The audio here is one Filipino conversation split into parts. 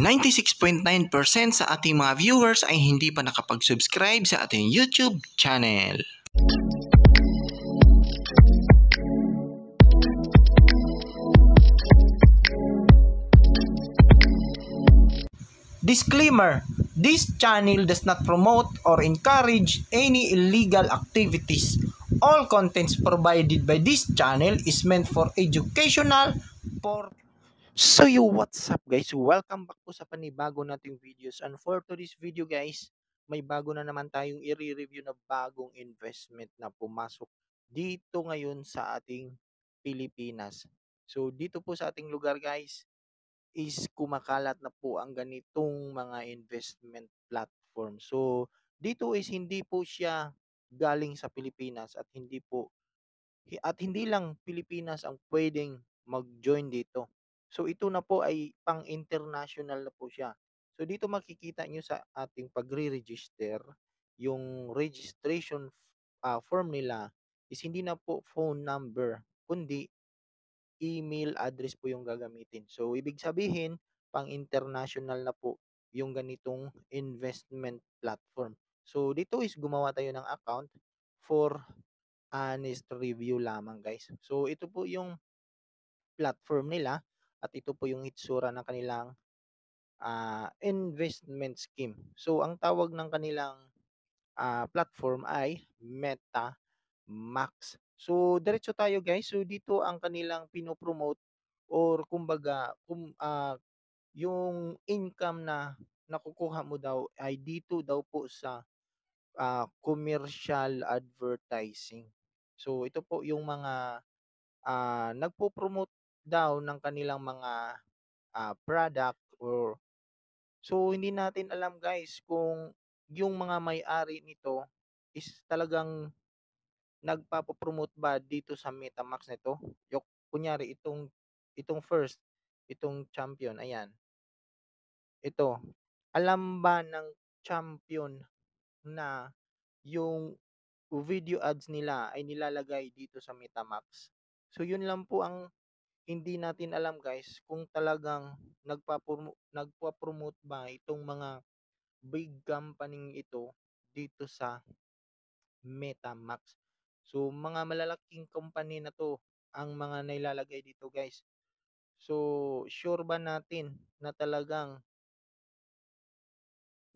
96.9% sa ating mga viewers ay hindi pa nakapag-subscribe sa ating YouTube channel. Disclaimer: this channel does not promote or encourage any illegal activities. All contents provided by this channel is meant for educational purposes. So what's up guys? Welcome back po sa panibago nating videos. And for today's video guys, may bago na naman tayong i-review na bagong investment na pumasok dito ngayon sa ating Pilipinas. So dito po sa ating lugar guys, is kumakalat na po ang ganitong mga investment platform. So dito is hindi po siya galing sa Pilipinas at hindi lang Pilipinas ang pwedeng mag-join dito. So ito na po ay pang-international na po siya. So dito makikita nyo sa ating pagre-register, yung registration form nila is hindi na po phone number, kundi email address po yung gagamitin. So ibig sabihin, pang-international na po yung ganitong investment platform. So dito is gumawa tayo ng account for honest review lamang guys. So ito po yung platform nila at ito po yung itsura ng kanilang investment scheme. So ang tawag ng kanilang platform ay Meta Max. So diretso tayo guys. So dito ang kanilang pinopromote or kumbaga yung income na nakukuha mo daw ay dito daw po sa commercial advertising. So ito po yung mga nagpo-promote daw ng kanilang mga product or so hindi natin alam guys kung yung mga may-ari nito is talagang nagpapo-promote ba dito sa MetaMax nito. Yung kunyari itong first, itong champion, ayan. Ito, alam ba ng champion na yung video ads nila ay nilalagay dito sa MetaMax? So yun lang po ang hindi natin alam guys kung talagang nagpa-promote ba itong mga big company ito dito sa MetaMax. So mga malalaking company na to ang mga nilalagay dito guys. So sure ba natin na talagang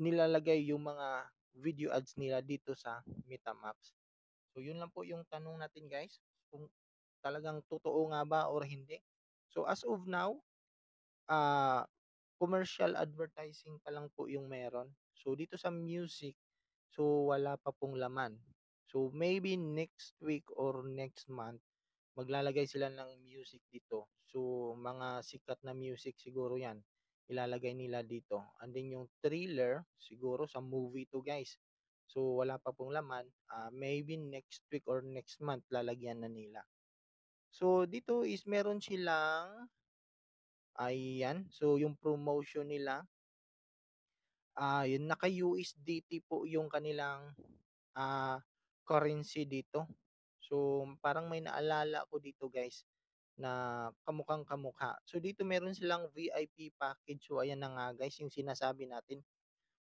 nilalagay yung mga video ads nila dito sa MetaMax? So yun lang po yung tanong natin guys, kung talagang totoo nga ba or hindi. So as of now, ah commercial advertising pa lang po yung meron. So dito sa music, so wala pa pong laman. So maybe next week or next month maglalagay sila ng music dito. So mga sikat na music siguro 'yan ilalagay nila dito. And then yung thriller siguro sa movie to guys. So wala pa pong laman. Maybe next week or next month lalagyan na nila. So dito is meron silang ayan. So yung promotion nila yun naka-USDT po yung kanilang ah, currency dito. So parang may naalala ko dito guys na kamukhang kamukha. So dito meron silang VIP package. So ayan na nga guys yung sinasabi natin.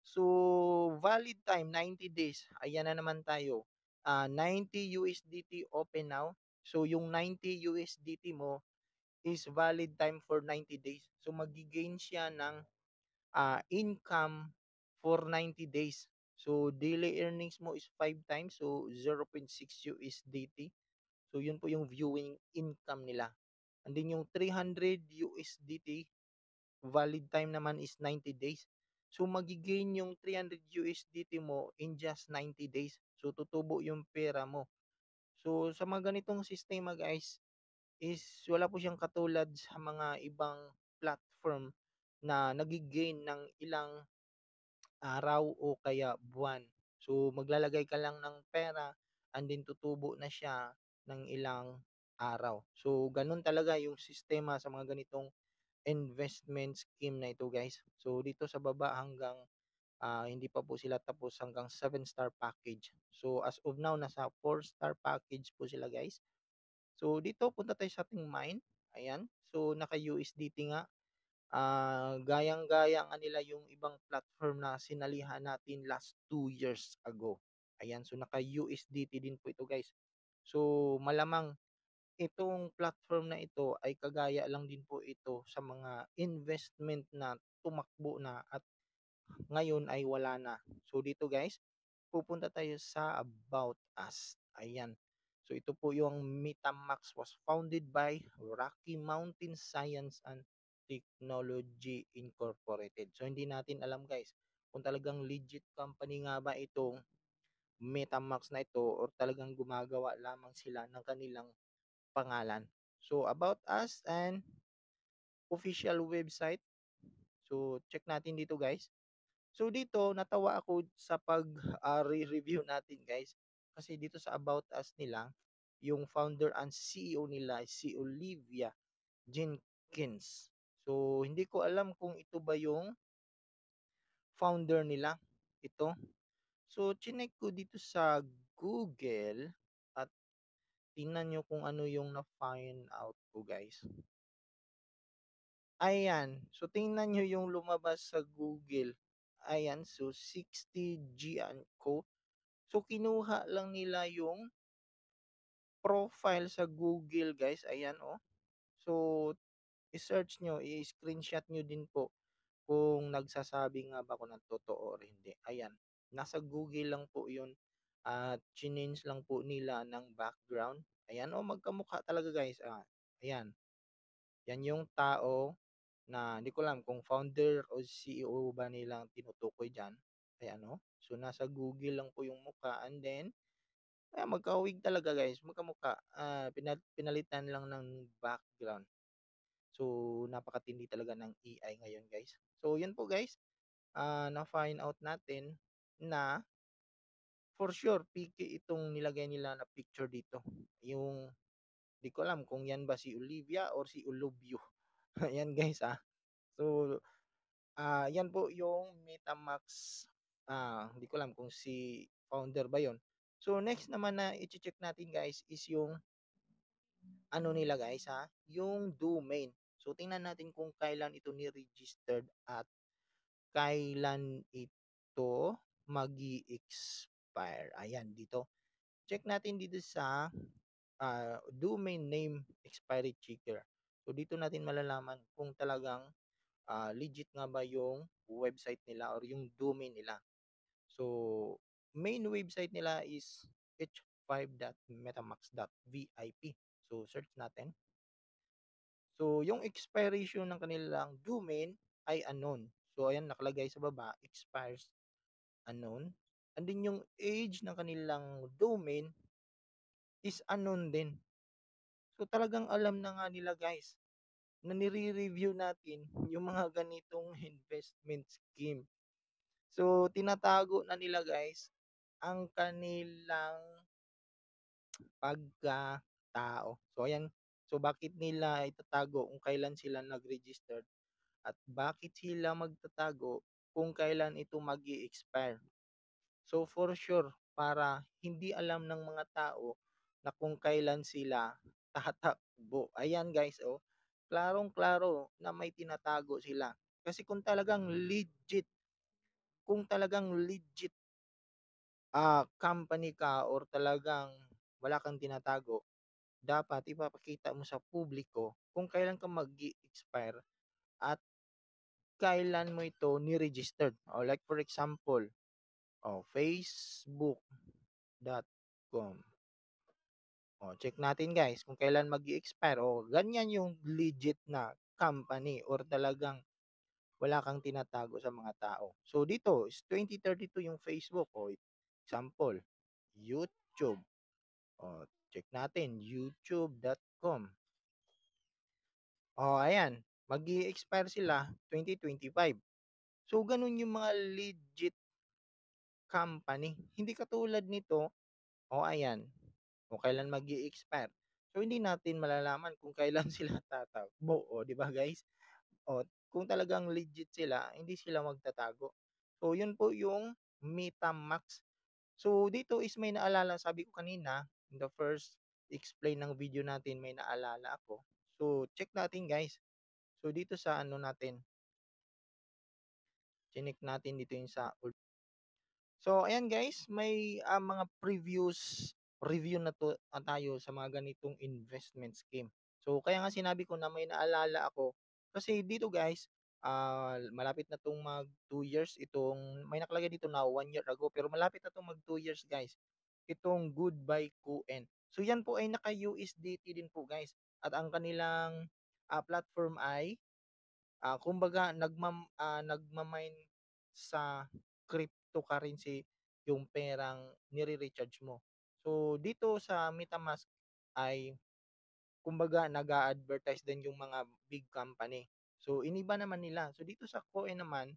So valid time 90 days. Ayan na naman tayo. 90 USDT open now. So yung 90 USDT mo is valid time for 90 days. So magigain siya ng income for 90 days. So daily earnings mo is 5 times, so 0.6 USDT. So yun po yung viewing income nila. And then yung 300 USDT valid time naman is 90 days. So magigain yung 300 USDT mo in just 90 days. So tutubo yung pera mo. So sa mga ganitong sistema guys is wala po siyang katulad sa mga ibang platform na nagigain ng ilang araw o kaya buwan. So maglalagay ka lang ng pera and then tutubo na siya ng ilang araw. So ganun talaga yung sistema sa mga ganitong investment scheme na ito guys. So dito sa baba hanggang hindi pa po sila tapos hanggang 7-star package. So as of now nasa 4-star package po sila guys. So dito punta tayo sa ating mine. Ayan. So naka USDT nga. gayang-gaya nga nila yung ibang platform na sinalihan natin last 2 years ago. Ayan, so naka-USDT din po ito guys. So malamang itong platform na ito ay kagaya lang din po ito sa mga investment na tumakbo na at ngayon ay wala na. So dito guys, pupunta tayo sa About Us. Ayan. So ito po yung MetaMask was founded by Rocky Mountain Science and Technology Incorporated. So hindi natin alam guys kung talagang legit company nga ba itong MetaMask na ito or talagang gumagawa lamang sila ng kanilang pangalan. So about us and official website. So check natin dito guys. So dito natawa ako sa pag re-review natin guys kasi dito sa About Us nila yung founder and CEO nila si Olivia Jenkins. So hindi ko alam kung ito ba yung founder nila ito. So chinek ko dito sa Google at tingnan nyo kung ano yung na-find out ko guys. Ayan, so tingnan nyo yung lumabas sa Google. Ayan, so 60G and Co. So kinuha lang nila yung profile sa Google guys. Ayan oh. So i-search nyo, i-screenshot nyo din po kung nagsasabi nga ba ako ng totoo or hindi. Ayan, nasa Google lang po yun at change lang po nila ng background. Ayan oh, magkamukha talaga guys. Ayan, yan yung tao na hindi ko alam kung founder o CEO ba nilang tinutukoy diyan. Ay ano, so nasa Google lang po yung mukha and then magkahawig talaga guys, magkamukha. Pinalitan lang ng background. So napakatindi talaga ng AI ngayon guys. So yun po guys, na-find out natin na for sure piki itong nilagay nila na picture dito. Yung di ko alam kung yan ba si Olivia or si Olubio. Ayan guys So yan po yung MetaMax. Hindi ko alam kung si founder ba yon. So next naman na i-check natin guys is yung ano nila guys yung domain. So tingnan natin kung kailan ito ni-registered at kailan ito magi-expire. Ayan dito. Check natin dito sa domain name expiry checker. So dito natin malalaman kung talagang legit nga ba yung website nila or yung domain nila. So, main website nila is h5.metamax.vip. So, search natin. So, yung expiration ng kanilang domain ay unknown. So, ayan, nakalagay sa baba, expires unknown. And then, yung age ng kanilang domain is unknown din. So, talagang alam na nga nila guys na nire-review natin yung mga ganitong investment scheme. So, tinatago na nila guys ang kanilang pagkatao. So, ayan. So, bakit nila itatago kung kailan sila nag-register at bakit sila magtatago kung kailan ito mag expire So, for sure, para hindi alam ng mga tao na kung kailan sila tatakbo. Ayan guys, oh. Klarong-klaro na may tinatago sila. Kasi kung talagang legit company ka or talagang wala kang tinatago, dapat ipapakita mo sa publiko kung kailan ka mag expire at kailan mo ito ni-registered. O like for example, facebook.com. Check natin guys kung kailan mag expire ganyan yung legit na company or talagang wala kang tinatago sa mga tao. So dito is 2032 yung Facebook example, YouTube. Check natin youtube.com. Ayan, mag expire sila 2025. So ganun yung mga legit company. Hindi katulad nito, ayan, kung kailan mag expire So hindi natin malalaman kung kailan sila tatakbo, 'di ba guys? Kung talagang legit sila, hindi sila magtatago. So yun po yung MetaMax. So dito is may naalala, sabi ko kanina, in the first explain ng video natin may naalala ako. So check natin guys. So dito sa ano natin, chinik natin dito yung sa So ayan guys, may mga previous review na tayo sa mga ganitong investment scheme. So kaya nga sinabi ko na may naalala ako kasi dito guys, malapit na 'tong mag 2 years itong may nakalagay dito na 1 year ago pero malapit na 'tong mag 2 years guys. Itong Goodbye QN. So yan po ay naka-USDT din po guys at ang kanilang platform ay kumbaga nagma-mine sa cryptocurrency yung perang nire-recharge mo. So dito sa MetaMask ay kumbaga nag-a-advertise din yung mga big company. So iniba naman nila. So dito sa Coin naman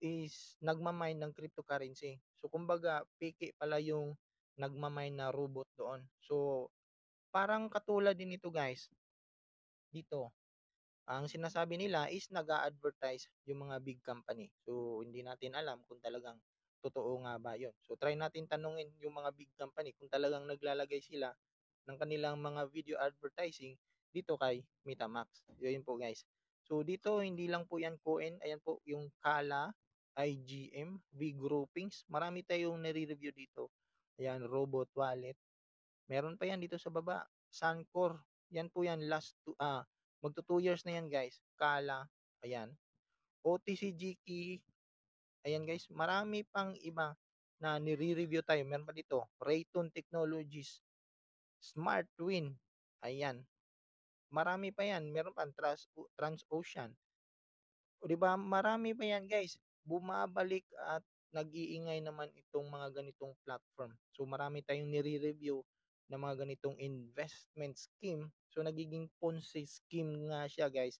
is nagma-mine ng cryptocurrency. So kumbaga peke pala yung nagma-mine na robot doon. So parang katulad din ito guys dito. Ang sinasabi nila is nag-a-advertise yung mga big company. So, hindi natin alam kung talagang totoo nga ba yun. So, try natin tanungin yung mga big company kung talagang naglalagay sila ng kanilang mga video advertising dito kay MetaMask. Yun po guys. So, dito hindi lang po yan coin. Ayan po yung Kala, IGM, V Groupings. Marami tayong nare-review dito. Ayan, Robot Wallet. Meron pa yan dito sa baba. Suncor. Yan po yan magto 2 years na yan guys. Kala. Ayan. OTCGK. Ayan guys. Marami pang iba na nire-review tayo. Meron pa dito. Rayton Technologies. Smart Twin. Ayan. Marami pa yan. Meron pa Transocean. O 'di ba marami pa yan guys. Bumabalik at nag-iingay naman itong mga ganitong platform. So marami tayong nire-review na mga ganitong investment scheme. So nagiging Ponzi scheme nga siya guys.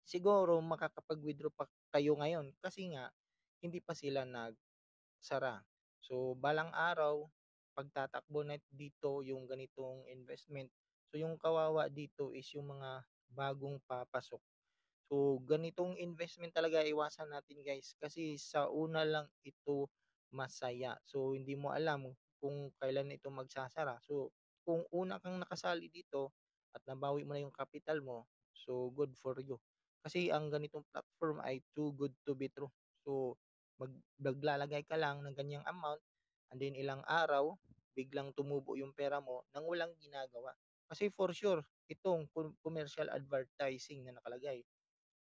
Siguro makakapag-withdraw pa kayo ngayon kasi nga hindi pa sila nagsara. So balang araw pagtatakbo na dito yung ganitong investment. So yung kawawa dito is yung mga bagong papasok. So, ganitong investment talaga iwasan natin guys kasi sa una lang ito masaya. So, hindi mo alam kung kailan ito magsasara. So, kung una kang nakasali dito at nabawi mo na yung capital mo, so good for you. Kasi ang ganitong platform ay too good to be true. So, maglalagay ka lang ng ganyang amount and then ilang araw, biglang tumubo yung pera mo nang walang ginagawa. Kasi for sure, itong commercial advertising na nakalagay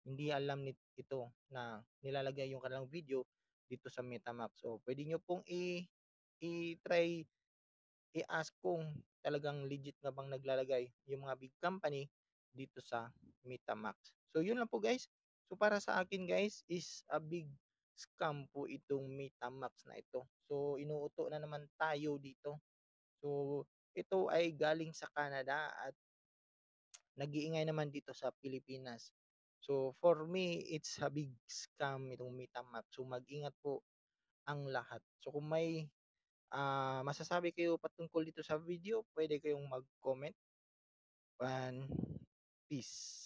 hindi alam ito na nilalagay yung kanilang video dito sa MetaMask. So, pwede nyo pong i-try, i-ask kung talagang legit nga bang naglalagay yung mga big company dito sa MetaMask. So, yun lang po guys. So, para sa akin guys is a big scam po itong MetaMask na ito. So, inuuto na naman tayo dito. So, ito ay galing sa Canada at nag-iingay naman dito sa Pilipinas. So for me, it's a big scam itong MetaMask. So mag-ingat po ang lahat. So kung may masasabi kayo patungkol dito sa video, pwede kayong mag-comment and peace.